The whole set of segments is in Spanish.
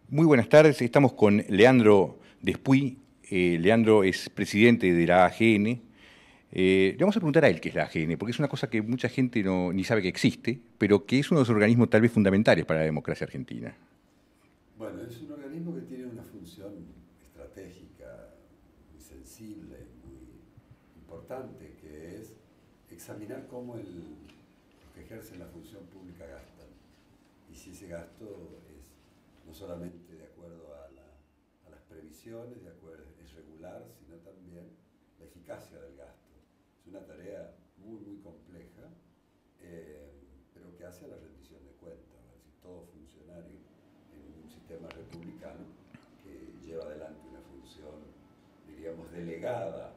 Muy buenas tardes, estamos con Leandro Despuy. Leandro es presidente de la AGN. Le vamos a preguntar a él qué es la AGN, porque es una cosa que mucha gente ni sabe que existe, pero que es uno de los organismos tal vez fundamentales para la democracia argentina. Bueno, es un organismo que tiene una función estratégica muy sensible, muy importante, que es examinar cómo los que ejercen la función pública gastan. Y si ese gasto es no solamente de acuerdo a las previsiones, es regular, sino también la eficacia del gasto. Es una tarea muy compleja, pero que hace a la rendición de cuentas. Es decir, todo funcionario en un sistema republicano que lleva adelante una función, diríamos, delegada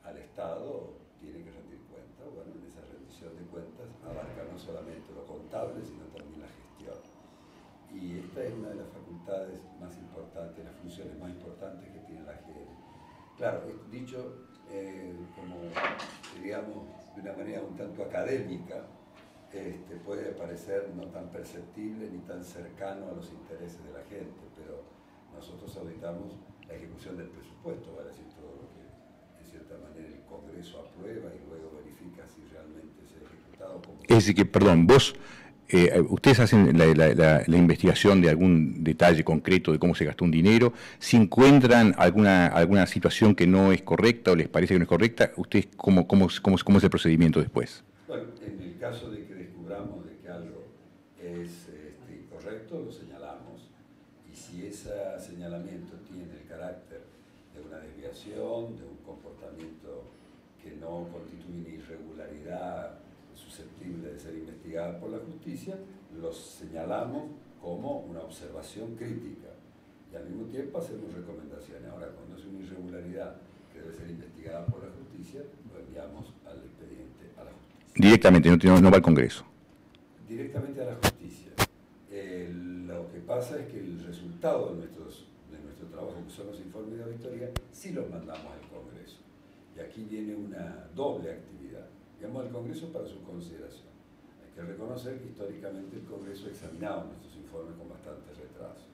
al Estado, tiene que rendir cuentas. Bueno, en esa rendición de cuentas abarca no solamente lo contable, sino también la gestión. Y esta es una de las facultades más importantes, las funciones más importantes que tiene la AGN. Claro, dicho como, digamos, de una manera un tanto académica, puede parecer no tan perceptible ni tan cercano a los intereses de la gente, pero nosotros auditamos la ejecución del presupuesto, vale decir, todo lo que en cierta manera el Congreso aprueba y luego verifica si realmente se ha ejecutado como Es se decir, que, debe. perdón, ustedes hacen la investigación de algún detalle concreto de cómo se gastó un dinero. Si encuentran alguna situación que no es correcta o les parece que no es correcta, ¿ustedes cómo es el procedimiento después? Bueno, en el caso de que descubramos de que algo es incorrecto, lo señalamos. Y si ese señalamiento tiene el carácter de una desviación, de un comportamiento que no constituye una irregularidad susceptible de ser investigada por la justicia, lo señalamos como una observación crítica. Y al mismo tiempo hacemos recomendaciones. Ahora, cuando es una irregularidad que debe ser investigada por la justicia, lo enviamos al expediente a la justicia. Directamente, no va al Congreso. Directamente a la justicia. Lo que pasa es que el resultado de nuestro trabajo, que son los informes de auditoría, sí los mandamos al Congreso. Y aquí viene una doble actividad. Enviamos al Congreso para su consideración. Hay que reconocer que históricamente el Congreso ha examinado nuestros informes con bastante retraso.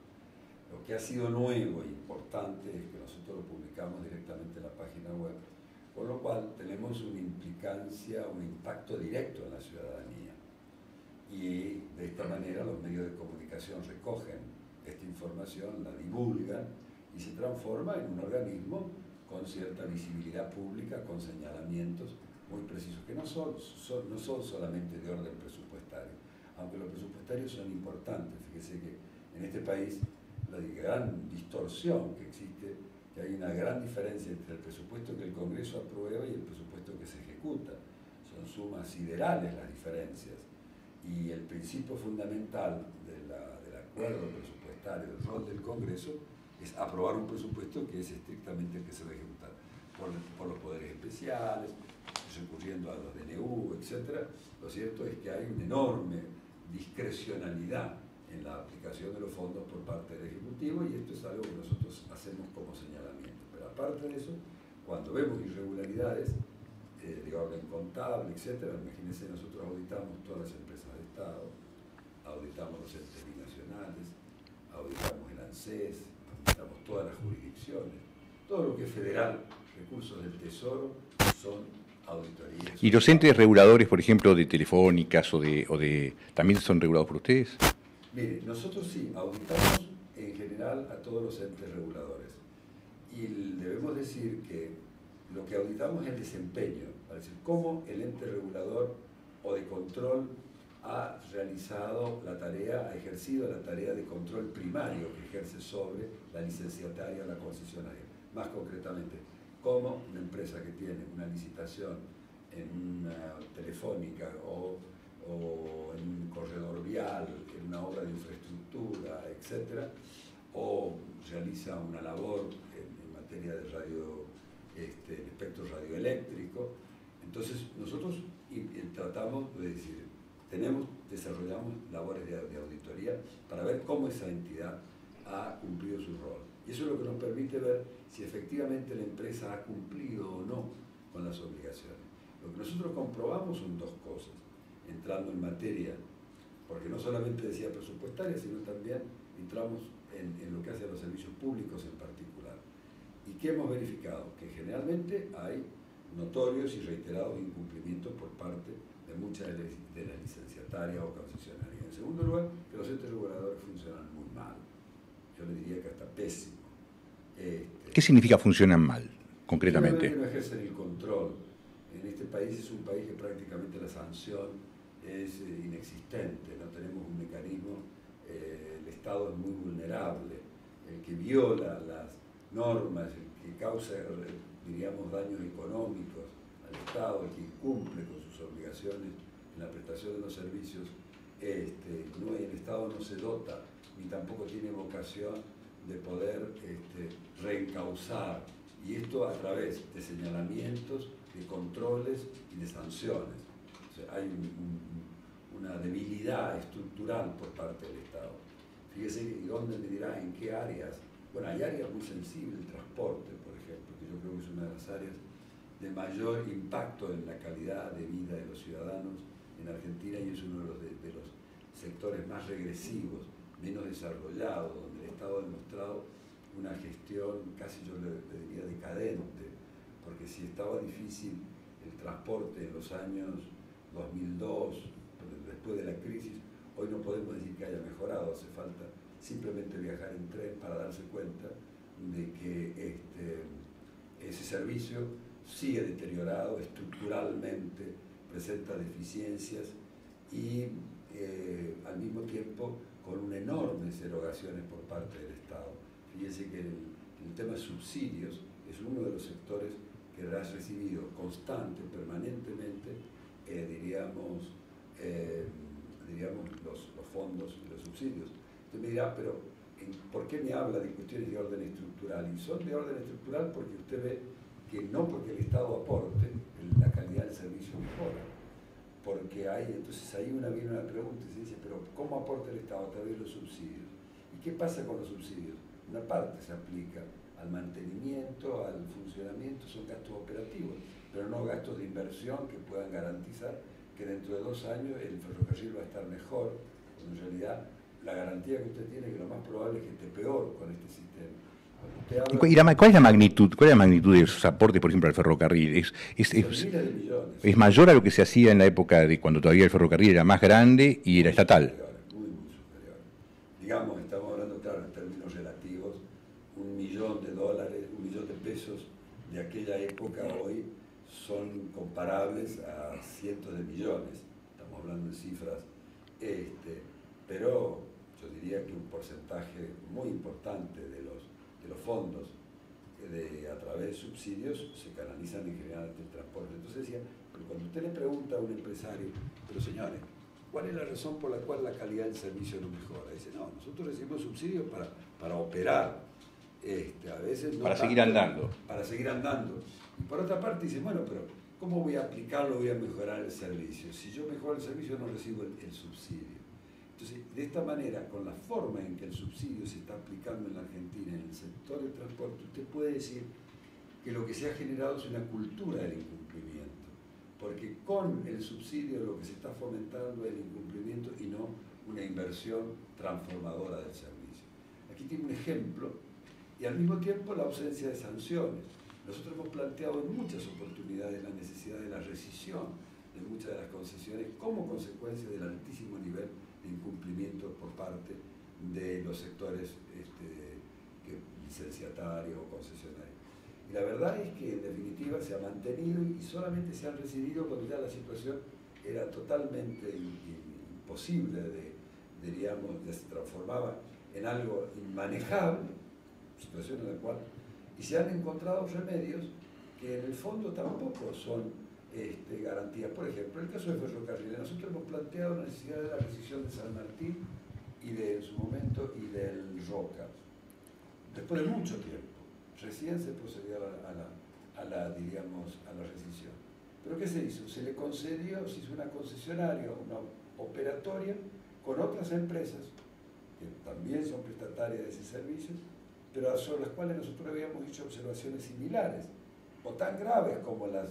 Lo que ha sido nuevo e importante es que nosotros lo publicamos directamente en la página web, con lo cual tenemos una implicancia, un impacto directo en la ciudadanía. Y de esta manera los medios de comunicación recogen esta información, la divulgan y se transforma en un organismo con cierta visibilidad pública, con señalamientos muy precisos, que no son solamente de orden presupuestario, aunque los presupuestarios son importantes. Fíjese que en este país la gran distorsión que existe, que hay una gran diferencia entre el presupuesto que el Congreso aprueba y el presupuesto que se ejecuta. Son sumas siderales las diferencias. Y el principio fundamental del acuerdo presupuestario, del rol del Congreso, es aprobar un presupuesto que es estrictamente el que se va a ejecutar por los poderes especiales, recurriendo a los DNU, etc. Lo cierto es que hay una enorme discrecionalidad en la aplicación de los fondos por parte del Ejecutivo, y esto es algo que nosotros hacemos como señalamiento. Pero aparte de eso, cuando vemos irregularidades de orden contable, etc., imagínense, nosotros auditamos todas las empresas de Estado, auditamos los entes binacionales, auditamos el ANSES, auditamos todas las jurisdicciones, todo lo que es federal, recursos del Tesoro, son auditorías. ¿Y los entes reguladores, por ejemplo, de telefónicas también son regulados por ustedes? Mire, nosotros sí auditamos en general a todos los entes reguladores, y debemos decir que lo que auditamos es el desempeño, es decir, cómo el ente regulador o de control ha realizado la tarea, ha ejercido la tarea de control primario que ejerce sobre la licenciataria o la concesionaria. Más concretamente, cómo una empresa que tiene una licitación en una telefónica o en un corredor vial, en una obra de infraestructura, etc., o realiza una labor en materia de espectro radioeléctrico. Entonces nosotros tratamos de decir, desarrollamos labores de auditoría para ver cómo esa entidad ha cumplido su rol. Y eso es lo que nos permite ver si efectivamente la empresa ha cumplido o no con las obligaciones. Lo que nosotros comprobamos son dos cosas, entrando en materia, porque no solamente decía presupuestaria, sino también entramos en lo que hace a los servicios públicos en particular. ¿Y qué hemos verificado? Que generalmente hay notorios y reiterados incumplimientos por parte de muchas de las licenciatarias o concesionarias. En segundo lugar, que los entes reguladores funcionan muy mal. Yo le diría que hasta pésimo. ¿Qué significa funcionan mal, concretamente? No ejercen el control. En este país es un país que prácticamente la sanción es inexistente, no tenemos un mecanismo, el Estado es muy vulnerable, el que viola las normas, el que causa, diríamos, daños económicos al Estado, el que incumple con sus obligaciones en la prestación de los servicios, el Estado no se dota ni tampoco tiene vocación de poder reencauzar, y esto a través de señalamientos, de controles y de sanciones. O sea, hay una debilidad estructural por parte del Estado. Fíjese, ¿y dónde me dirá en qué áreas? Bueno, hay áreas muy sensibles, el transporte, por ejemplo, que yo creo que es una de las áreas de mayor impacto en la calidad de vida de los ciudadanos en Argentina, y es uno de los sectores más regresivos, menos desarrollados, donde el Estado ha demostrado una gestión casi, yo le diría, decadente, porque si estaba difícil el transporte en los años 2002, después de la crisis, hoy no podemos decir que haya mejorado, hace falta simplemente viajar en tren para darse cuenta de que ese servicio sigue deteriorado estructuralmente, presenta deficiencias y al mismo tiempo con enormes erogaciones por parte del Estado. Fíjense que el tema de subsidios es uno de los sectores que has recibido constante, permanentemente, diríamos, los fondos y los subsidios. Usted me dirá, pero ¿por qué me habla de cuestiones de orden estructural? Y son de orden estructural porque usted ve que no porque el Estado aporte, la calidad del servicio mejora. Porque entonces ahí viene una pregunta y se dice, pero ¿cómo aporta el Estado a través de los subsidios? ¿Y qué pasa con los subsidios? Una parte se aplica al mantenimiento, al funcionamiento, son gastos operativos, pero no gastos de inversión que puedan garantizar que dentro de 2 años el ferrocarril va a estar mejor, cuando en realidad la garantía que usted tiene es que lo más probable es que esté peor con este sistema. ¿Cuál es la magnitud de esos aportes, por ejemplo, al ferrocarril? ¿Es mayor a lo que se hacía en la época de cuando todavía el ferrocarril era más grande y era estatal? Muy superior. Digamos, estamos hablando, claro, en términos relativos, $1 millón, $1 millón de pesos de aquella época hoy son comparables a cientos de millones. Estamos hablando de cifras, pero yo diría que un porcentaje muy importante de los fondos a través de subsidios se canalizan en general el transporte. Entonces decía, pero cuando usted le pregunta a un empresario, pero señores, ¿cuál es la razón por la cual la calidad del servicio no mejora? Dice, no, nosotros recibimos subsidios para operar, a veces no para tanto, seguir andando. Para seguir andando. Y por otra parte dice, bueno, pero ¿cómo voy a aplicarlo, voy a mejorar el servicio? Si yo mejoro el servicio no recibo el subsidio. Entonces, de esta manera, con la forma en que el subsidio se está aplicando en la Argentina, en el sector del transporte, usted puede decir que lo que se ha generado es una cultura del incumplimiento, porque con el subsidio lo que se está fomentando es el incumplimiento y no una inversión transformadora del servicio. Aquí tiene un ejemplo, y al mismo tiempo la ausencia de sanciones. Nosotros hemos planteado en muchas oportunidades la necesidad de la rescisión de muchas de las concesiones como consecuencia del altísimo nivel de incumplimiento por parte de los sectores licenciatarios o concesionarios. Y la verdad es que en definitiva se ha mantenido y solamente se han recibido cuando ya la situación era totalmente imposible ya se transformaba en algo inmanejable, situación en la cual, y se han encontrado remedios que en el fondo tampoco son garantías. Por ejemplo, el caso de ferrocarriles, nosotros hemos planteado la necesidad de la rescisión de San Martín y en su momento y del Roca. Después de mucho tiempo, recién se procedió a la rescisión. ¿Pero qué se hizo? Se le concedió, se hizo una concesionaria, una operatoria con otras empresas que también son prestatarias de ese servicio, pero sobre las cuales nosotros habíamos hecho observaciones similares, o tan graves como las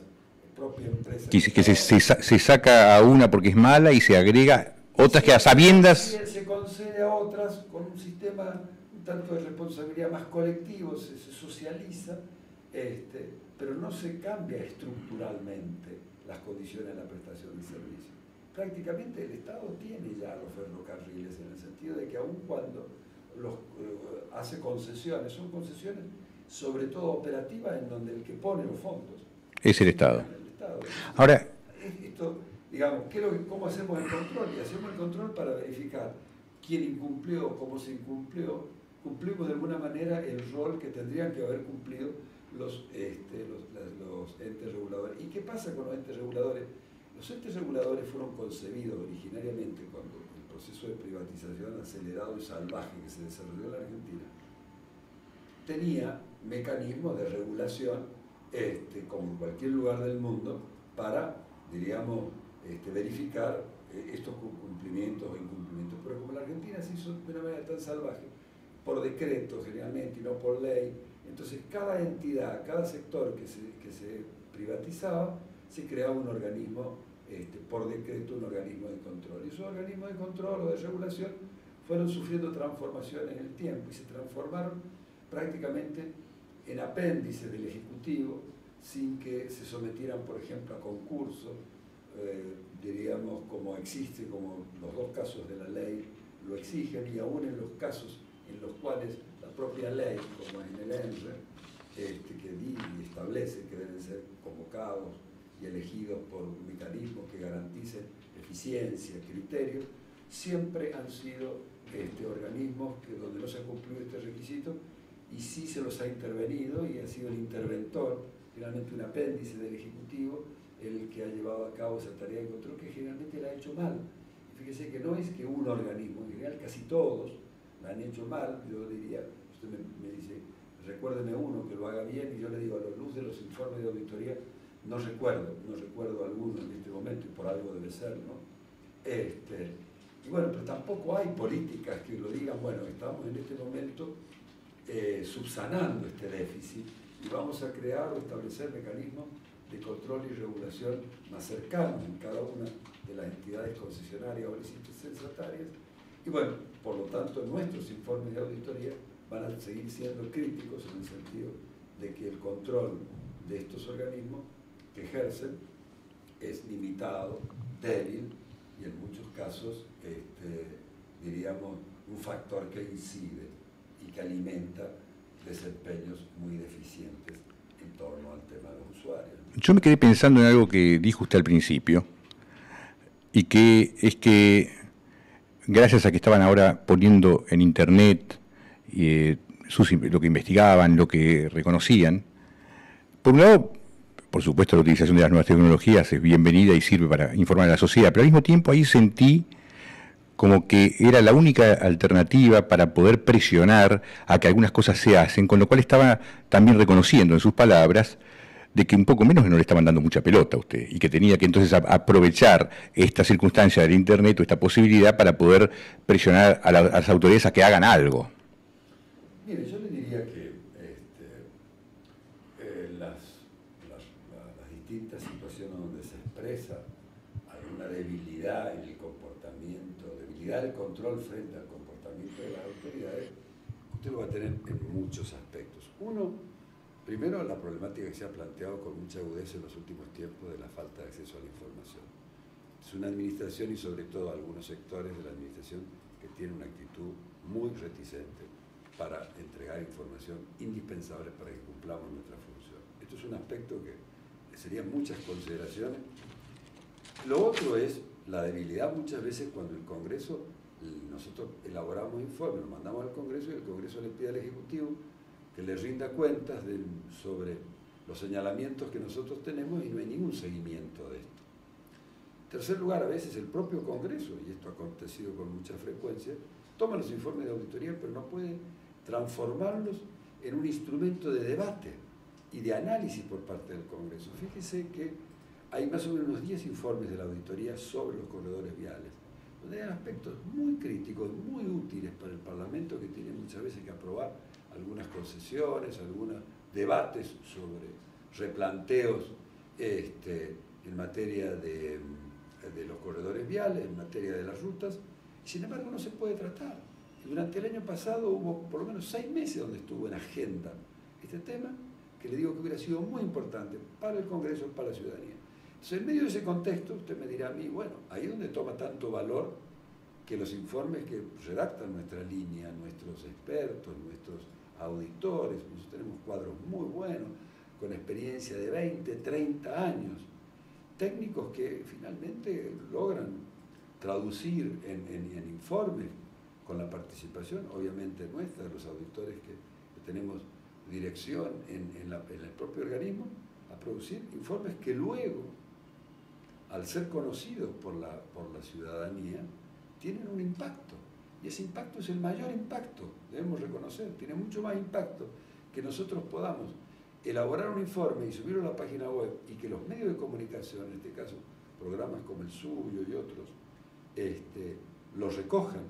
propia empresa. Que se saca a una porque es mala y se agrega otras que a sabiendas. Se concede a otras con un sistema un tanto de responsabilidad más colectivo, se socializa, pero no se cambia estructuralmente las condiciones de la prestación de servicio. Prácticamente el Estado tiene ya los ferrocarriles, en el sentido de que aun cuando hace concesiones, son concesiones sobre todo operativas, en donde el que pone los fondos es el Estado. El Estado. Ahora, esto, digamos, ¿cómo hacemos el control? Y hacemos el control para verificar quién incumplió, cómo se incumplió. Cumplimos de alguna manera el rol que tendrían que haber cumplido los entes reguladores. ¿Y qué pasa con los entes reguladores? Los entes reguladores fueron concebidos originariamente cuando el proceso de privatización acelerado y salvaje que se desarrolló en la Argentina tenía mecanismos de regulación, como en cualquier lugar del mundo, para, diríamos, verificar estos cumplimientos o incumplimientos. Pero como la Argentina se hizo de una manera tan salvaje, por decreto generalmente y no por ley, entonces cada entidad, cada sector que se privatizaba, se creaba un organismo, por decreto, un organismo de control. Y esos organismos de control o de regulación fueron sufriendo transformaciones en el tiempo y se transformaron prácticamente en apéndices del Ejecutivo, sin que se sometieran, por ejemplo, a concursos, diríamos, como existe, como los dos casos de la ley lo exigen, y aún en los casos en los cuales la propia ley, como en el ENRE, que establece que deben ser convocados y elegidos por mecanismos que garanticen eficiencia, criterio, siempre han sido organismos donde no se ha cumplido este requisito, y sí se los ha intervenido, y ha sido el interventor, generalmente un apéndice del Ejecutivo, el que ha llevado a cabo esa tarea de control, que generalmente la ha hecho mal. Y fíjese que no es que un organismo, en general casi todos la han hecho mal. Yo diría, usted me dice, recuérdeme uno que lo haga bien, y yo le digo, a la luz de los informes de auditoría, no recuerdo alguno en este momento, y por algo debe ser, ¿no? Y bueno, pero tampoco hay políticas que lo digan, bueno, estamos en este momento subsanando este déficit y vamos a crear o establecer mecanismos de control y regulación más cercanos en cada una de las entidades concesionarias o licitarias. Y bueno, por lo tanto, nuestros informes de auditoría van a seguir siendo críticos en el sentido de que el control de estos organismos que ejercen es limitado, débil y en muchos casos, diríamos, un factor que incide y que alimenta desempeños muy deficientes en torno al tema de los usuarios. Yo me quedé pensando en algo que dijo usted al principio, y que es que gracias a que estaban ahora poniendo en internet lo que investigaban, lo que reconocían, por un lado, por supuesto, la utilización de las nuevas tecnologías es bienvenida y sirve para informar a la sociedad, pero al mismo tiempo ahí sentí como que era la única alternativa para poder presionar a que algunas cosas se hacen, con lo cual estaba también reconociendo en sus palabras de que un poco menos no le estaban dando mucha pelota a usted, y que tenía que entonces aprovechar esta circunstancia del Internet o esta posibilidad para poder presionar a las autoridades a que hagan algo. Mire, yo le diría que las distintas situaciones donde se expresa alguna debilidad en el comportamiento, debilidad del control frente al comportamiento de las autoridades, usted lo va a tener en muchos aspectos. Uno, primero, la problemática que se ha planteado con mucha agudeza en los últimos tiempos de la falta de acceso a la información. Es una administración, y sobre todo algunos sectores de la administración, que tienen una actitud muy reticente para entregar información indispensable para que cumplamos nuestra función. Esto es un aspecto que serían muchas consideraciones. Lo otro es la debilidad muchas veces cuando el Congreso, nosotros elaboramos informes, lo mandamos al Congreso y el Congreso le pide al Ejecutivo que le rinda cuentas sobre los señalamientos que nosotros tenemos, y no hay ningún seguimiento de esto. En tercer lugar, a veces el propio Congreso, y esto ha acontecido con mucha frecuencia, toma los informes de auditoría, pero no puede transformarlos en un instrumento de debate y de análisis por parte del Congreso. Fíjese que hay más o menos unos 10 informes de la auditoría sobre los corredores viales, donde hay aspectos muy críticos, muy útiles para el Parlamento, que tiene muchas veces que aprobar algunas concesiones, algunos debates sobre replanteos en materia de los corredores viales, en materia de las rutas, y sin embargo no se puede tratar. Y durante el año pasado hubo por lo menos 6 meses donde estuvo en agenda este tema, que le digo que hubiera sido muy importante para el Congreso, para la ciudadanía. Entonces, en medio de ese contexto, usted me dirá a mí, bueno, ahí es donde toma tanto valor que los informes que redactan nuestra línea, nuestros expertos, nuestros auditores, nosotros tenemos cuadros muy buenos, con experiencia de 20, 30 años, técnicos que finalmente logran traducir en informes con la participación, obviamente nuestra, de los auditores que tenemos dirección en el propio organismo, a producir informes que luego, al ser conocidos por la ciudadanía, tienen un impacto. Y ese impacto es el mayor impacto, debemos reconocer, tiene mucho más impacto que nosotros podamos elaborar un informe y subirlo a la página web y que los medios de comunicación, en este caso programas como el suyo y otros, lo recojan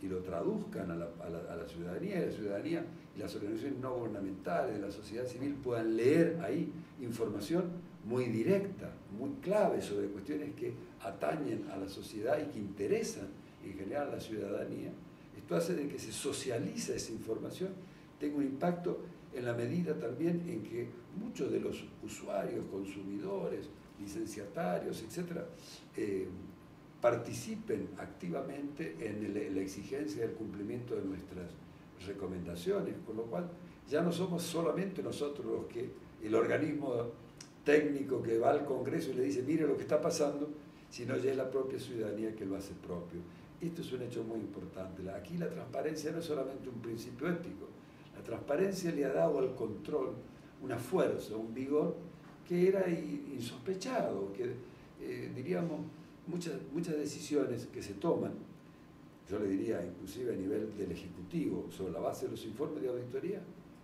y lo traduzcan a la ciudadanía, y la ciudadanía y las organizaciones no gubernamentales de la sociedad civil puedan leer ahí información muy directa, muy clave sobre cuestiones que atañen a la sociedad y que interesan en general a la ciudadanía. Esto hace de que se socializa esa información, tenga un impacto en la medida también en que muchos de los usuarios, consumidores, licenciatarios, etcétera, participen activamente en la exigencia del cumplimiento de nuestras recomendaciones, con lo cual ya no somos solamente nosotros los que, el organismo técnico que va al Congreso y le dice mire lo que está pasando, sino ya es la propia ciudadanía que lo hace propio. Esto es un hecho muy importante. Aquí la transparencia no es solamente un principio ético, la transparencia le ha dado al control una fuerza, un vigor que era insospechado, que diríamos muchas decisiones que se toman, yo le diría inclusive a nivel del Ejecutivo, sobre la base de los informes de auditoría,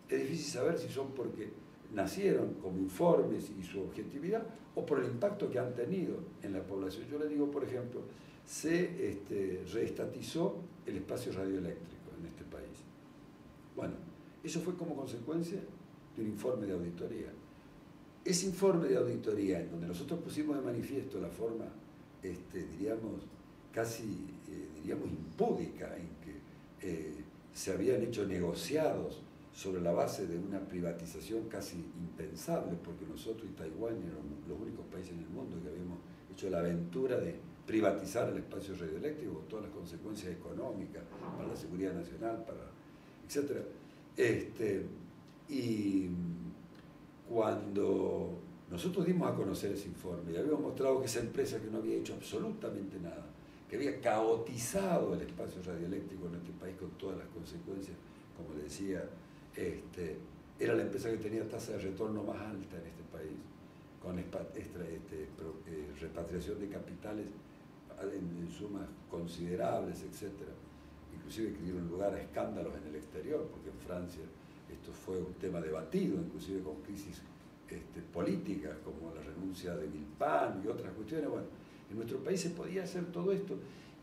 es difícil saber si son porque nacieron como informes y su objetividad o por el impacto que han tenido en la población. Yo le digo, por ejemplo, se reestatizó el espacio radioeléctrico en este país. Bueno, eso fue como consecuencia de un informe de auditoría. Ese informe de auditoría, en donde nosotros pusimos de manifiesto la forma, diríamos, casi, diríamos, impúdica, en que se habían hecho negociados sobre la base de una privatización casi impensable, porque nosotros y Taiwán eran los únicos países en el mundo que habíamos hecho la aventura de privatizar el espacio radioeléctrico con todas las consecuencias económicas para la seguridad nacional, etc. Y cuando nosotros dimos a conocer ese informe y habíamos mostrado que esa empresa que no había hecho absolutamente nada, que había caotizado el espacio radioeléctrico en este país con todas las consecuencias, como le decía, era la empresa que tenía tasa de retorno más alta en este país, con repatriación de capitales en sumas considerables, etc. Inclusive que dieron lugar a escándalos en el exterior, porque en Francia esto fue un tema debatido, inclusive con crisis políticas, como la renuncia de Villepin y otras cuestiones. Bueno, en nuestro país se podía hacer todo esto.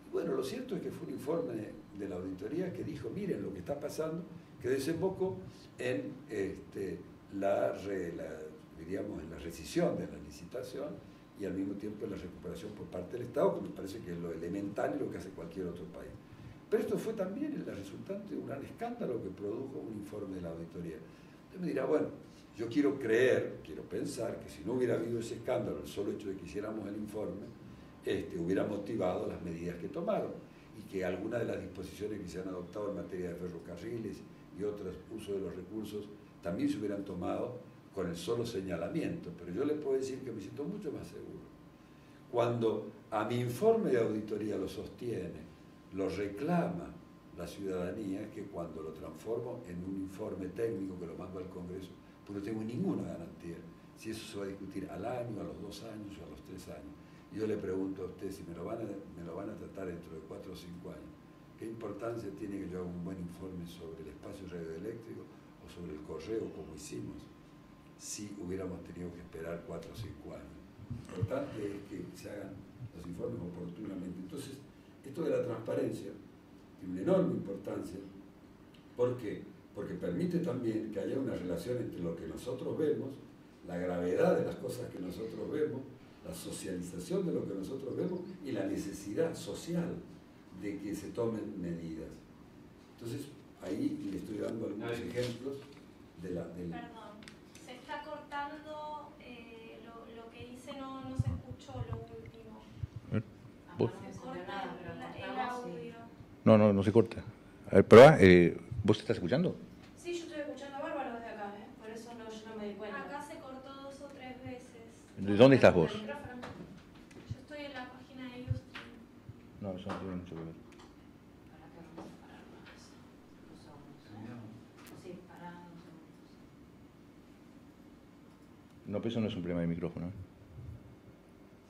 Y bueno, lo cierto es que fue un informe de la auditoría que dijo, miren lo que está pasando, que desembocó en diríamos, en la rescisión de la licitación y al mismo tiempo en la recuperación por parte del Estado, que me parece que es lo elemental y lo que hace cualquier otro país. Pero esto fue también el resultante de un gran escándalo que produjo un informe de la auditoría. Usted me dirá, bueno, yo quiero creer, quiero pensar que si no hubiera habido ese escándalo, el solo hecho de que hiciéramos el informe, hubiera motivado las medidas que tomaron y que algunas de las disposiciones que se han adoptado en materia de ferrocarriles y otros usos de los recursos también se hubieran tomado con el solo señalamiento. Pero yo le puedo decir que me siento mucho más seguro. Cuando a mi informe de auditoría lo sostiene, lo reclama la ciudadanía, que cuando lo transformo en un informe técnico que lo mando al Congreso, pues no tengo ninguna garantía si eso se va a discutir al año, a los 2 años o a los 3 años. Y yo le pregunto a usted si me lo van a tratar dentro de 4 o 5 años. ¿Qué importancia tiene que yo haga un buen informe sobre el espacio radioeléctrico o sobre el correo, como hicimos, si hubiéramos tenido que esperar 4 o 5 años? Lo importante es que se hagan los informes oportunamente. Entonces, esto de la transparencia tiene una enorme importancia. ¿Por qué? Porque permite también que haya una relación entre lo que nosotros vemos, la gravedad de las cosas que nosotros vemos, la socialización de lo que nosotros vemos y la necesidad social de que se tomen medidas. Entonces, ahí le estoy dando algunos ejemplos de la... Perdón, se está cortando, lo que hice no se escuchó lo último. ¿Vos? Se corta el audio. No se corta. A ver, prueba, ¿vos estás escuchando? Sí, yo estoy escuchando bárbaro desde acá, por eso yo no me di cuenta. Acá se cortó 2 o 3 veces. ¿De dónde estás vos? Yo estoy en la página de Houston. No, eso no tiene mucho que ver. ¿Para qué vamos a parar más? Los segundos. Sí, para unos segundos. No, pero eso no es un problema de micrófono.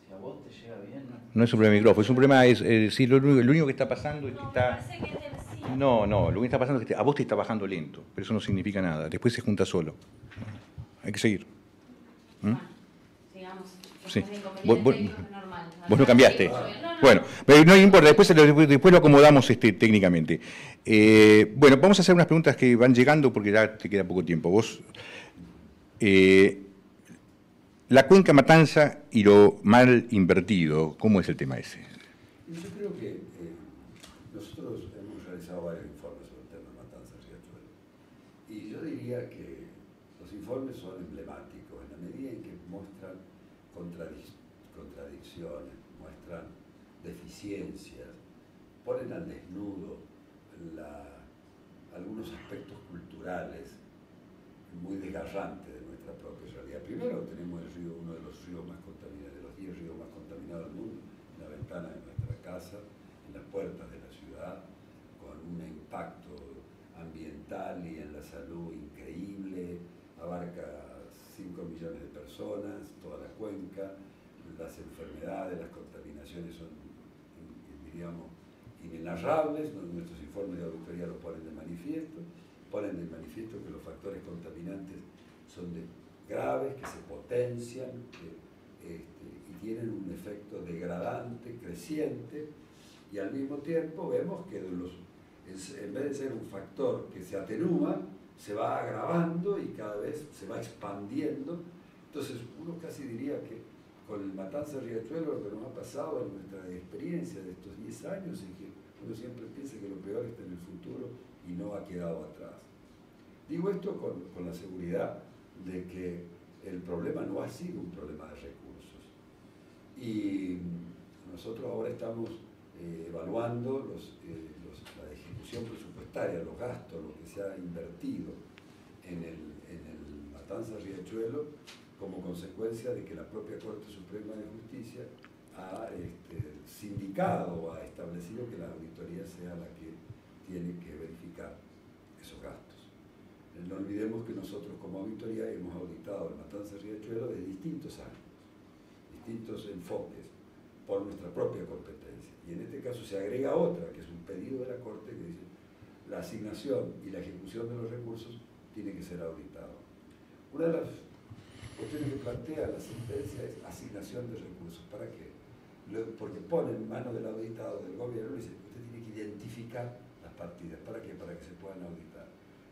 Si a vos te llega bien, ¿no? No es un problema de micrófono, es un problema, sí, lo único que está pasando es que No, me está... parece que es del sí. No, lo que está pasando es que a vos te está bajando lento, pero eso no significa nada, después se junta solo. Hay que seguir. Bueno, sigamos. Sí. Es inconveniente, es normal. Vos no cambiaste. No. Bueno, pero no importa, después lo acomodamos técnicamente. Bueno, vamos a hacer unas preguntas que van llegando porque ya te queda poco tiempo. Vos, la cuenca Matanza y lo mal invertido, ¿cómo es el tema ese? Yo creo que nosotros hemos realizado varios informes sobre el tema de Matanza Riachuelo. Y yo diría que los informes son emblemáticos en la medida en que muestran contradicciones, muestran deficiencias, ponen al desnudo algunos aspectos culturales muy desgarrantes de nuestra propia realidad. Primero tenemos el río, uno de los ríos más contaminados, de los 10 ríos más contaminados del mundo, en la ventana de nuestra casa, en las puertas de la ciudad, con un impacto ambiental y en la salud increíble, abarca 5 millones de personas, toda la cuenca, las enfermedades, las contaminaciones son, diríamos, inenarrables, nuestros informes de auditoría lo ponen de manifiesto que los factores contaminantes son graves, que se potencian y tienen un efecto degradante, creciente, y al mismo tiempo vemos que en vez de ser un factor que se atenúa, se va agravando y cada vez se va expandiendo. Entonces uno casi diría que con el Matanza Riachuelo lo que nos ha pasado en nuestra experiencia de estos 10 años es que uno siempre piensa que lo peor está en el futuro y no ha quedado atrás. Digo esto con la seguridad de que el problema no ha sido un problema de recursos. Y nosotros ahora estamos evaluando la ejecución presupuestaria, los gastos, lo que se ha invertido en el Matanza Riachuelo como consecuencia de que la propia Corte Suprema de Justicia ha sindicado o ha establecido que la auditoría sea la que tiene que verificar esos gastos. No olvidemos que nosotros como auditoría hemos auditado el Matanza Riachuelo de distintos años, distintos enfoques, por nuestra propia competencia. Y en este caso se agrega otra, que es un pedido de la Corte que dice la asignación y la ejecución de los recursos tiene que ser auditado. Una de las cuestiones que plantea la sentencia es asignación de recursos. ¿Para qué? Porque pone en manos del auditado, del gobierno, y dice, usted tiene que identificar las partidas. ¿Para qué? Para que se puedan auditar.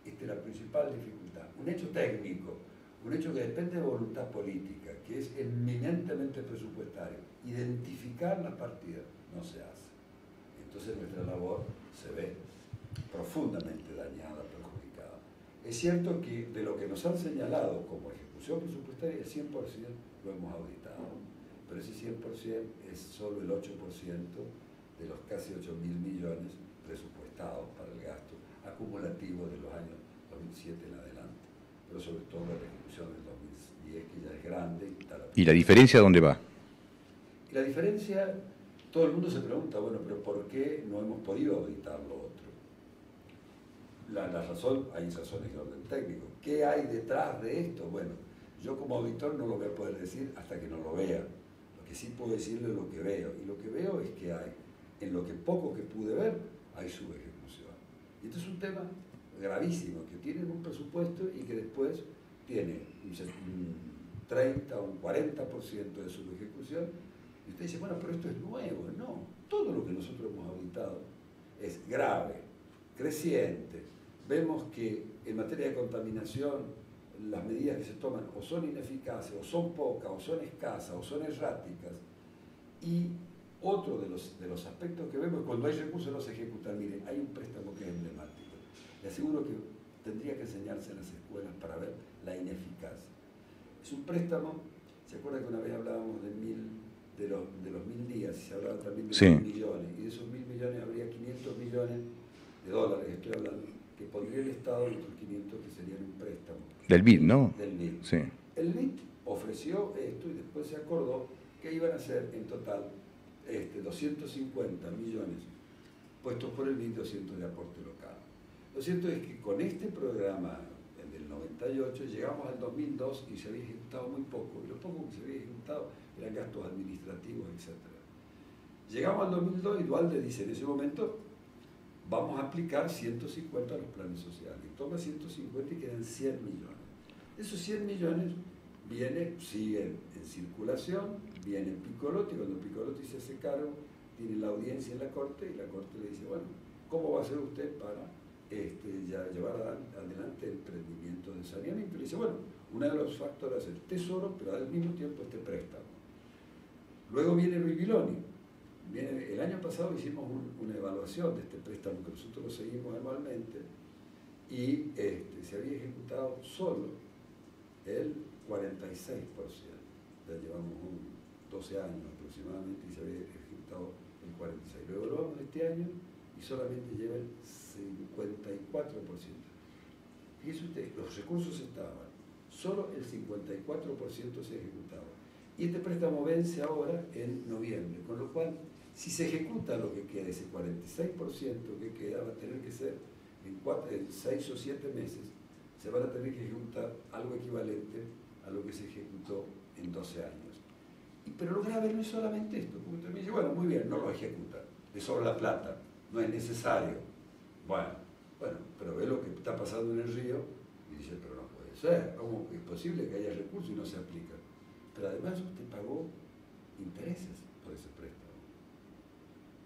Esta es la principal dificultad. Un hecho técnico, un hecho que depende de voluntad política, que es eminentemente presupuestario. Identificar las partidas no se hace. Entonces nuestra labor se ve profundamente dañada, perjudicada. Es cierto que de lo que nos han señalado como ejecución presupuestaria, el 100% lo hemos auditado, pero ese 100% es solo el 8% de los casi 8.000 millones presupuestados para el gasto acumulativo de los años 2007 en adelante, pero sobre todo la ejecución del 2010, que ya es grande. ¿Y la diferencia dónde va? Y la diferencia, todo el mundo se pregunta, bueno, pero ¿por qué no hemos podido auditar lo otro? La razón, hay razones de orden técnico. ¿Qué hay detrás de esto? Bueno, yo como auditor no lo voy a poder decir hasta que no lo vea. Lo que sí puedo decirle es lo que veo. Y lo que veo es que hay, en lo que poco que pude ver, hay subejecución. Y esto es un tema gravísimo, que tienen un presupuesto y que después tiene un 30 o un 40% de subejecución. Y usted dice, bueno, pero esto es nuevo. No, todo lo que nosotros hemos auditado es grave, creciente. Vemos que en materia de contaminación las medidas que se toman o son ineficaces, o son pocas, o son escasas, o son erráticas, y Otro de los aspectos que vemos, cuando hay recursos no se ejecutan. Miren, hay un préstamo que es emblemático. Le aseguro que tendría que enseñarse en las escuelas para ver la ineficacia. Es un préstamo, ¿se acuerdan que una vez hablábamos de los 1000 días, y se hablaba también de 1000 millones, y de esos 1000 millones habría 500 millones de dólares, estoy hablando, que pondría el Estado y otros 500 que serían un préstamo. Del BID, ¿no? Del BID. Sí. El BID ofreció esto y después se acordó que iban a ser en total 250 millones puestos por el BID, 200 de aporte local. Lo cierto es que con este programa del 98 llegamos al 2002 y se había ejecutado muy poco, y lo poco que se había ejecutado eran gastos administrativos, etc. Llegamos al 2002 y Dualde dice en ese momento: vamos a aplicar 150 a los planes sociales. Y toma 150 y quedan 100 millones. Esos 100 millones siguen en circulación, viene Piccolotti. Cuando Piccolotti se hace cargo, tiene la audiencia en la Corte y la Corte le dice: bueno, ¿cómo va a hacer usted para ya llevar adelante el emprendimiento de saneamiento? Y le dice: bueno, uno de los factores es el tesoro, pero al mismo tiempo este préstamo. Luego viene Luis Villoni. El año pasado hicimos una evaluación de este préstamo que nosotros lo seguimos anualmente y se había ejecutado solo el 46%. Ya llevamos 12 años aproximadamente y se había ejecutado el 46%. Lo evaluamos este año y solamente lleva el 54%. Fíjense usted, los recursos estaban, solo el 54% se ejecutaba. Y este préstamo vence ahora en noviembre, con lo cual, si se ejecuta lo que queda, ese 46% que queda, va a tener que ser en 6 o 7 meses, se van a tener que ejecutar algo equivalente a lo que se ejecutó en 12 años. Pero lo grave no es solamente esto, porque usted me dice: bueno, muy bien, no lo ejecuta, le sobra la plata, no es necesario. Bueno, pero ve lo que está pasando en el río y dice: pero no puede ser, ¿cómo es posible que haya recursos y no se aplican? Pero además usted pagó intereses por ese préstamo.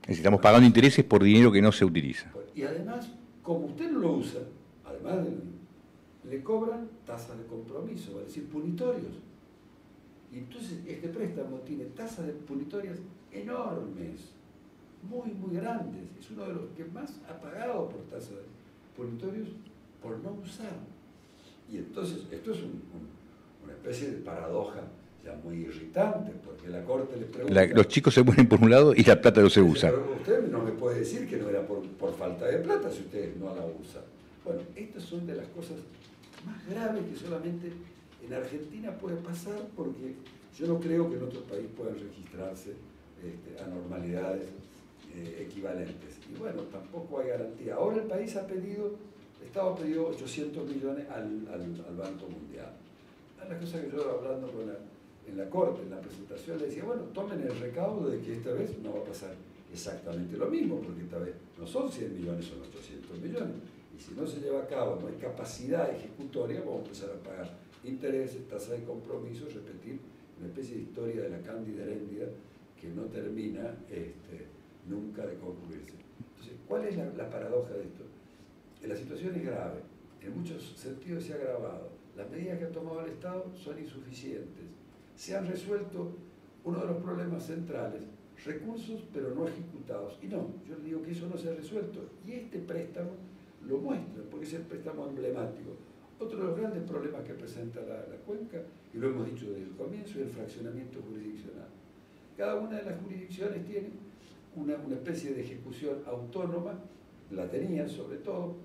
Estamos pagando intereses por dinero que no se utiliza. Y además, como usted no lo usa, además le cobran tasas de compromiso, va a decir punitorios. Y entonces este préstamo tiene tasas de punitorias enormes, muy, muy grandes. Es uno de los que más ha pagado por tasas de punitorios por no usar. Y entonces esto es una especie de paradoja ya muy irritante, porque la Corte le pregunta... Los chicos se ponen por un lado y la plata no se usa. Pero usted no me puede decir que no era por falta de plata si usted no la usa. Bueno, estas son de las cosas más graves que solamente en Argentina puede pasar, porque yo no creo que en otro país puedan registrarse anormalidades equivalentes. Y bueno, tampoco hay garantía. Ahora el país el Estado ha pedido 800 millones al Banco Mundial. La cosa que yo hablando en la Corte, en la presentación, le decía: bueno, tomen el recaudo de que esta vez no va a pasar exactamente lo mismo, porque esta vez no son 100 millones, son 800 millones. Y si no se lleva a cabo, no hay capacidad ejecutoria, vamos a empezar a pagar intereses, tasas de compromiso, repetir una especie de historia de la cándida heréndida que no termina nunca de concluirse. Entonces, ¿cuál es la paradoja de esto? La situación es grave, en muchos sentidos se ha agravado. Las medidas que ha tomado el Estado son insuficientes. Se han resuelto uno de los problemas centrales, recursos pero no ejecutados. Y no, yo le digo que eso no se ha resuelto. Y este préstamo lo muestra, porque es el préstamo emblemático. Otro de los grandes problemas que presenta la cuenca, y lo hemos dicho desde el comienzo, es el fraccionamiento jurisdiccional. Cada una de las jurisdicciones tiene una especie de ejecución autónoma, la tenía sobre todo.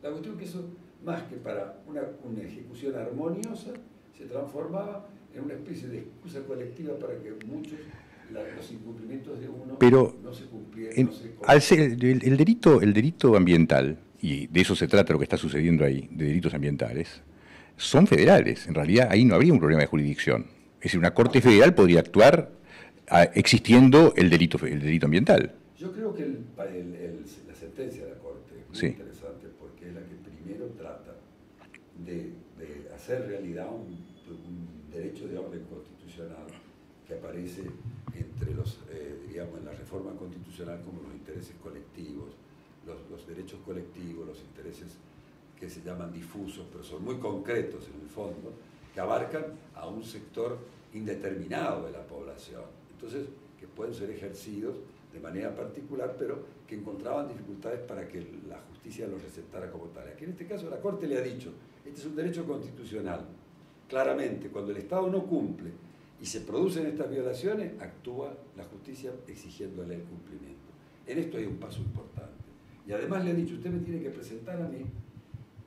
La cuestión que eso, más que para una ejecución armoniosa, se transformaba en una especie de excusa colectiva para que muchos los incumplimientos de uno no se cumplieran. El delito ambiental, y de eso se trata lo que está sucediendo ahí, de delitos ambientales, son federales. En realidad ahí no habría un problema de jurisdicción. Es decir, una Corte Federal podría actuar existiendo el delito ambiental. Yo creo que la sentencia de la Corte es muy interesante, porque es la que primero trata de hacer realidad un derecho de orden constitucional que aparece entre digamos, en la reforma constitucional como los intereses colectivos, los derechos colectivos, los intereses que se llaman difusos, pero son muy concretos en el fondo, que abarcan a un sector indeterminado de la población. Entonces, que pueden ser ejercidos de manera particular, pero que encontraban dificultades para que la justicia los aceptara como tal. Aquí en este caso la Corte le ha dicho, este es un derecho constitucional. Claramente, cuando el Estado no cumple y se producen estas violaciones, actúa la justicia exigiéndole el cumplimiento. En esto hay un paso importante. Y además le ha dicho, usted me tiene que presentar a mí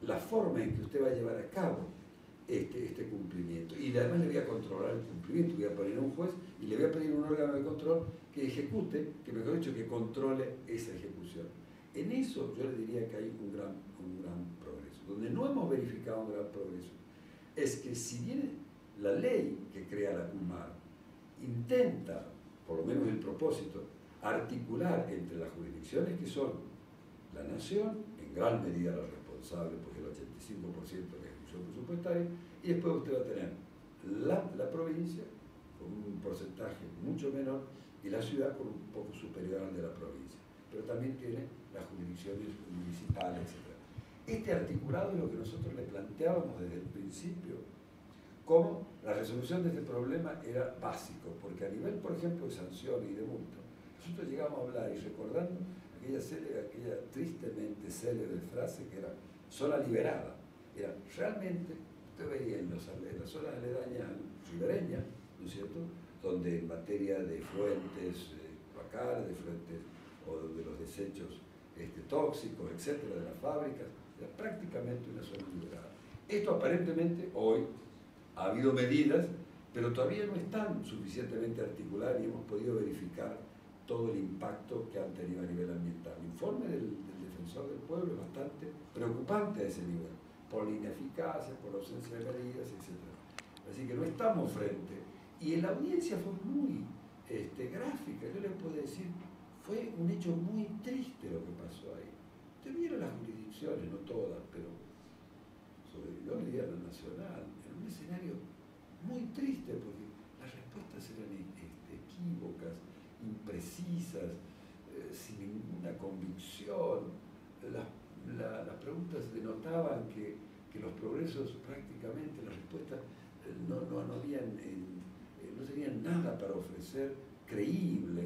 la forma en que usted va a llevar a cabo este cumplimiento. Y además le voy a controlar el cumplimiento, voy a poner a un juez y le voy a pedir a un órgano de control que ejecute, que mejor dicho, que controle esa ejecución. En eso yo le diría que hay un gran progreso. Donde no hemos verificado un gran progreso es que si bien la ley que crea la CUMAR intenta, por lo menos el propósito, articular entre las jurisdicciones que son la nación, en gran medida la responsable, porque el 85% de la ejecución presupuestaria, y después usted va a tener la provincia con un porcentaje mucho menor y la ciudad con un poco superior al de la provincia. Pero también tiene las jurisdicciones municipales, etc. Este articulado es lo que nosotros le planteábamos desde el principio, como la resolución de este problema era básico, porque a nivel, por ejemplo, de sanciones y de multa, nosotros llegamos a hablar, y recordando aquella tristemente célebre frase que era zona liberada, era realmente, usted veía en las zonas aledañas ribereñas, ¿no es cierto?, donde en materia de fuentes cloacales, de fuentes o de los desechos tóxicos, etcétera, de las fábricas, era prácticamente una zona liberada. Esto aparentemente hoy ha habido medidas, pero todavía no están suficientemente articuladas y hemos podido verificar todo el impacto que han tenido a nivel ambiental. El informe del Defensor del Pueblo es bastante preocupante a ese nivel, por la ineficacia, por la ausencia de medidas, etc. Así que no estamos frente. Y en la audiencia fue muy gráfica, yo le puedo decir, fue un hecho muy triste lo que pasó ahí. Ustedes vieron las jurisdicciones, no todas, pero yo le diría la nacional, en un escenario muy triste porque las respuestas eran equívocas, imprecisas, sin ninguna convicción. Las preguntas denotaban que los progresos prácticamente, las respuestas no tenían nada para ofrecer creíble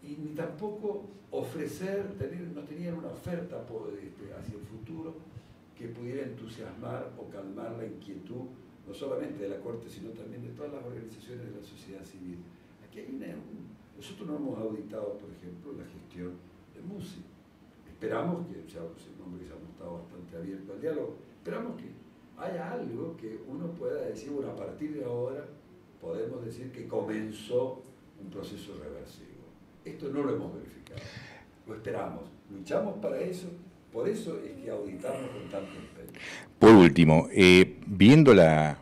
y ni tampoco no tenían una oferta hacia el futuro que pudiera entusiasmar o calmar la inquietud no solamente de la Corte, sino también de todas las organizaciones de la sociedad civil. Aquí hay nosotros no hemos auditado, por ejemplo, la gestión de MUSI. Esperamos que, ya es un hombre que se ha mostrado bastante abierto al diálogo, esperamos que haya algo que uno pueda decir, bueno, a partir de ahora podemos decir que comenzó un proceso reversivo. Esto no lo hemos verificado, lo esperamos, luchamos para eso, por eso es que auditamos con tanto empeño. Por último, viendo las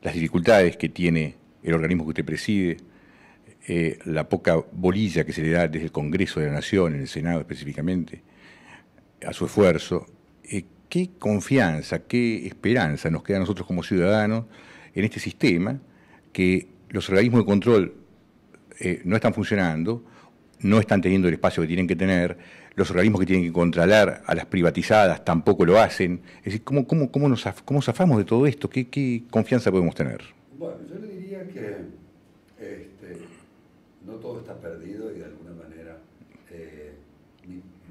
dificultades que tiene el organismo que usted preside, la poca bolilla que se le da desde el Congreso de la Nación, en el Senado específicamente, a su esfuerzo, ¿qué confianza, qué esperanza nos queda a nosotros como ciudadanos en este sistema que los organismos de control no están funcionando, no están teniendo el espacio que tienen que tener, los organismos que tienen que controlar a las privatizadas tampoco lo hacen? Es decir, ¿cómo zafamos de todo esto? ¿Qué confianza podemos tener? Bueno, yo le diría que no todo está perdido y de alguna manera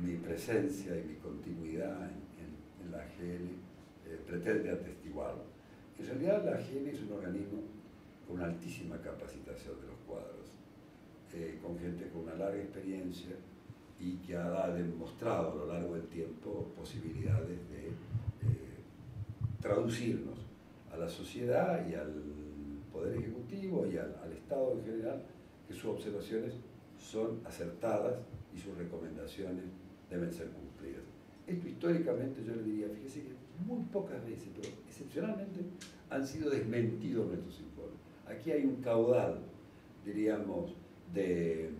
mi presencia y mi continuidad en la AGN pretende atestiguarlo. En realidad la AGN es un organismo con una altísima capacitación de los cuadros, con gente con una larga experiencia y que ha demostrado a lo largo del tiempo posibilidades de traducirnos a la sociedad y al Poder Ejecutivo y al Estado en general, que sus observaciones son acertadas y sus recomendaciones deben ser cumplidas. Esto históricamente yo le diría, fíjese que muy pocas veces, pero excepcionalmente, han sido desmentidos nuestros informes. Aquí hay un caudal, diríamos, de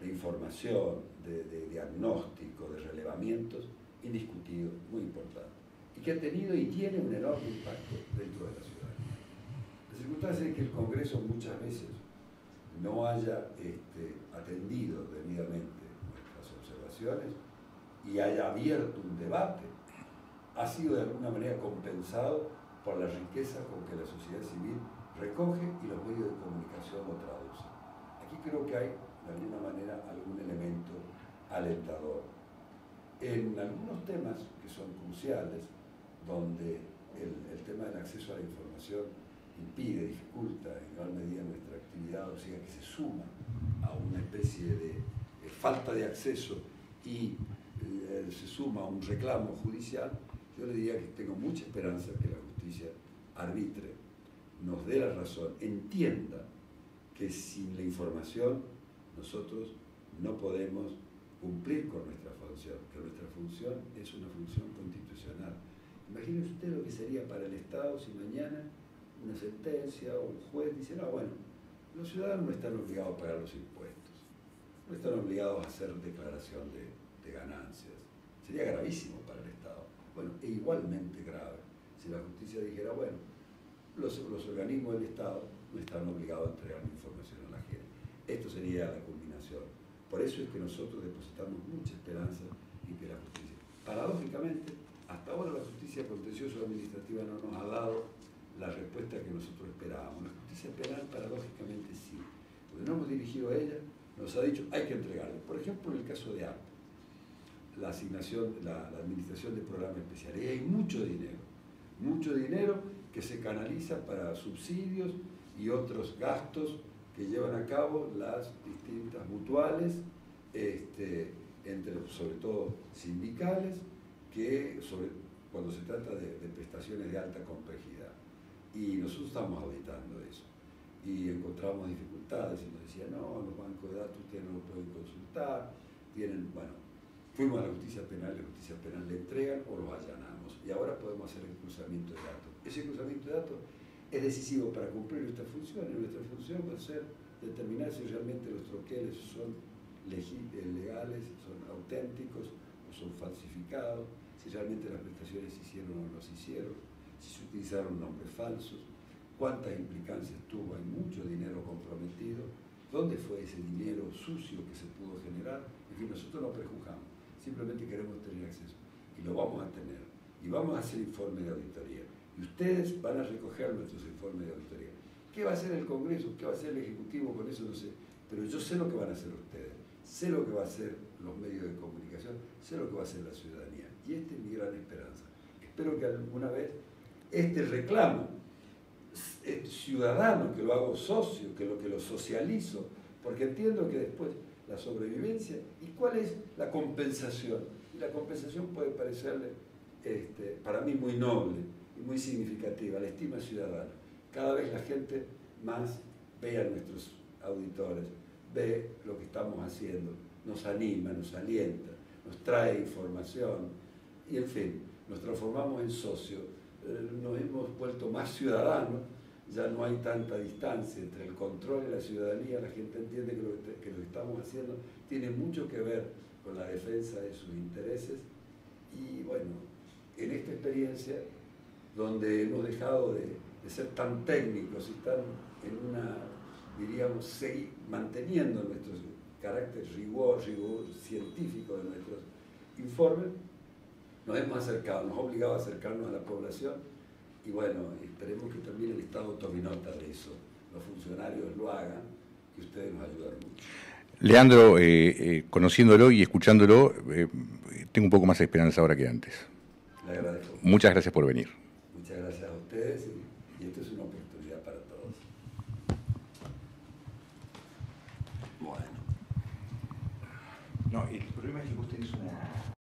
información, de diagnóstico, de relevamientos indiscutidos, muy importantes, y que ha tenido y tiene un enorme impacto dentro de la ciudadanía. La circunstancia es que el Congreso muchas veces no haya atendido debidamente nuestras observaciones y haya abierto un debate, ha sido de alguna manera compensado por la riqueza con que la sociedad civil recoge y los medios de comunicación lo traducen. Aquí creo que hay de alguna manera algún elemento alentador. En algunos temas que son cruciales, donde el tema del acceso a la información impide, dificulta en gran medida nuestra actividad, o sea que se suma a una especie de falta de acceso y se suma a un reclamo judicial, yo le diría que tengo mucha esperanza que la justicia arbitre, nos dé la razón, entienda que sin la información nosotros no podemos cumplir con nuestra función, que nuestra función es una función constitucional. Imagínese usted lo que sería para el Estado si mañana una sentencia o un juez dice, no, bueno, los ciudadanos no están obligados a pagar los impuestos, no están obligados a hacer declaración de ganancias. Sería gravísimo para el Estado. Bueno, e igualmente grave si la justicia dijera, bueno, los organismos del Estado no están obligados a entregar la información a la gente. Esto sería la culminación. Por eso es que nosotros depositamos mucha esperanza en que la justicia. Paradójicamente, hasta ahora la justicia contencioso administrativa no nos ha dado la respuesta que nosotros esperábamos. La justicia penal, paradójicamente, sí. Porque no hemos dirigido a ella, nos ha dicho, hay que entregarle. Por ejemplo, en el caso de ARPA, la asignación, la administración de programas especiales. Y hay mucho dinero que se canaliza para subsidios y otros gastos que llevan a cabo las distintas mutuales, entre, sobre todo sindicales, cuando se trata de prestaciones de alta complejidad. Y nosotros estamos auditando eso. Y encontramos dificultades y nos decían, no, los bancos de datos ustedes no lo pueden consultar, fuimos a la justicia penal le entregan o los allanamos. Y ahora podemos hacer el cruzamiento de datos. Ese cruzamiento de datos es decisivo para cumplir nuestra función, y nuestra función va a ser determinar si realmente los troqueles son legales, son auténticos o son falsificados, si realmente las prestaciones se hicieron o no se hicieron, si se utilizaron nombres falsos, cuántas implicancias tuvo, hay mucho dinero comprometido, dónde fue ese dinero sucio que se pudo generar. En fin, nosotros no prejuzgamos, simplemente queremos tener acceso y lo vamos a tener y vamos a hacer informes de auditoría y ustedes van a recoger nuestros informes de auditoría. ¿Qué va a hacer el Congreso? ¿Qué va a hacer el Ejecutivo? Con eso no sé, pero yo sé lo que van a hacer ustedes, sé lo que va a hacer los medios de comunicación, sé lo que va a hacer la ciudadanía y esta es mi gran esperanza. Espero que alguna vez este reclamo ciudadano, que lo hago socio, que lo socializo, porque entiendo que después la sobrevivencia, ¿y cuál es la compensación? Y la compensación puede parecerle para mí muy noble y muy significativa, la estima ciudadana. Cada vez la gente más ve a nuestros auditores, ve lo que estamos haciendo, nos anima, nos alienta, nos trae información y en fin, nos transformamos en socios, nos hemos vuelto más ciudadanos, ya no hay tanta distancia entre el control y la ciudadanía, la gente entiende que lo que estamos haciendo tiene mucho que ver con la defensa de sus intereses y bueno, en esta experiencia donde hemos dejado de ser tan técnicos y tan en una, diríamos, seguir manteniendo nuestro carácter rigor científico de nuestros informes, nos hemos acercado, nos ha obligado a acercarnos a la población y bueno, esperemos que también el Estado tome nota de eso, los funcionarios lo hagan, que ustedes nos ayudan mucho. Leandro, conociéndolo y escuchándolo, tengo un poco más de esperanza ahora que antes. Le agradezco. Muchas gracias por venir. Muchas gracias a ustedes y esto es una oportunidad para todos. Bueno. No, el problema es que vos tenés una...